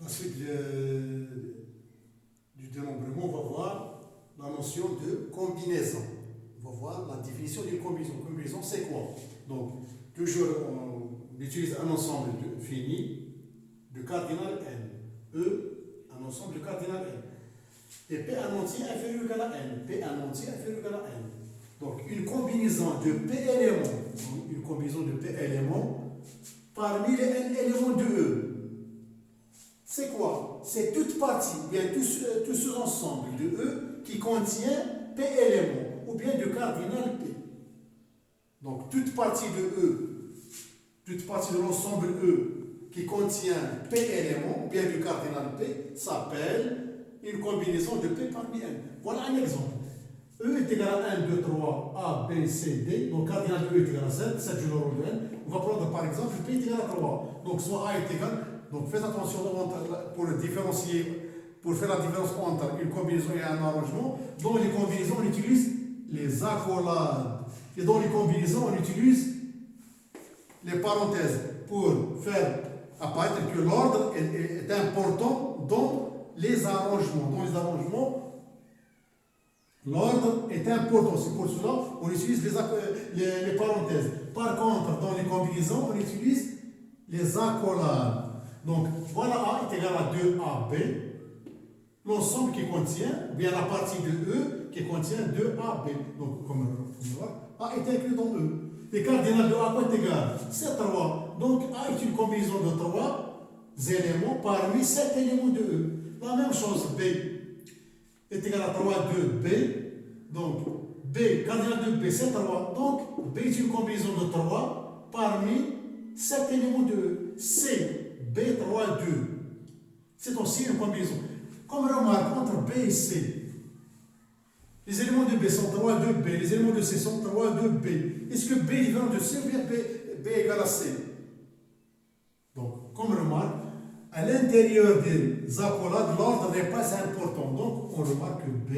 Ensuite du dénombrement, on va voir la notion de combinaison. On va voir la définition d'une combinaison. Combinaison, c'est quoi? Donc, toujours, on utilise un ensemble fini de cardinal n. E, un ensemble de cardinal n. Et P un entier inférieur ou égal à n. P un entier inférieur ou égal à n. Donc, une combinaison de P éléments, une combinaison de P éléments parmi les n éléments de E. C'est quoi? C'est toute partie, ou bien tout sous-ensemble de E qui contient P éléments, ou bien de cardinal P. Donc, toute partie de E, toute partie de l'ensemble E qui contient P éléments, ou bien du cardinal P, s'appelle une combinaison de P parmi n. Voilà un exemple. E est égal à 1, 2, 3, A, B, C, D. Donc, cardinal de E est égal à 7, 7 joue le rôle de n. On va prendre par exemple P est égal à 3. Donc, soit A est égal. Donc, faites attention pour le différencier, pour faire la différence entre une combinaison et un arrangement. Dans les combinaisons, on utilise les accolades. Et dans les combinaisons, on utilise les parenthèses pour faire apparaître que l'ordre est important dans les arrangements. Dans les arrangements, l'ordre est important. C'est pour cela qu'on utilise les parenthèses. Par contre, dans les combinaisons, on utilise les accolades. Donc, voilà A est égal à 2AB, l'ensemble qui contient, ou bien la partie de E qui contient 2AB. Donc, comme on voit, A est inclus dans E. Le cardinal de A est égal, c'est 3. Donc, A est une combinaison de 3 éléments parmi 7 éléments de E. La même chose, B est égal à 3, 2B. Donc, B, cardinal de B, c'est 3. Donc, B est une combinaison de 3 parmi 7 éléments de E. C, B3, 2. C'est aussi une combinaison. Comme remarque, entre B et C, les éléments de B sont 3, 2B. Les éléments de C sont 3, 2B. Est-ce que B est différent de C ou bien B égale à C? Donc, comme remarque, à l'intérieur des accolades, l'ordre n'est pas important. Donc, on remarque que B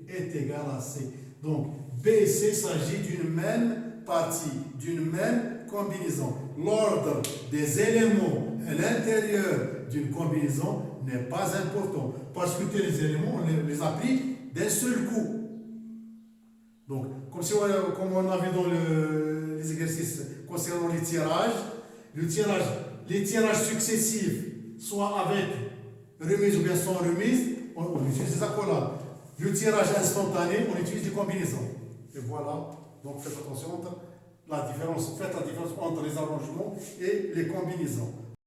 est égal à C. Donc, B et C s'agit d'une même partie, d'une même combinaison. L'ordre des éléments à l'intérieur d'une combinaison n'est pas important. Parce que les éléments, on les a pris d'un seul coup. Donc, comme on avait dans les exercices concernant les tirages, les tirages successifs, soit avec remise ou bien sans remise, on utilise des accolades. Le tirage instantané, on utilise des combinaisons. Et voilà, donc faites attention faites la différence entre les arrangements et les combinaisons.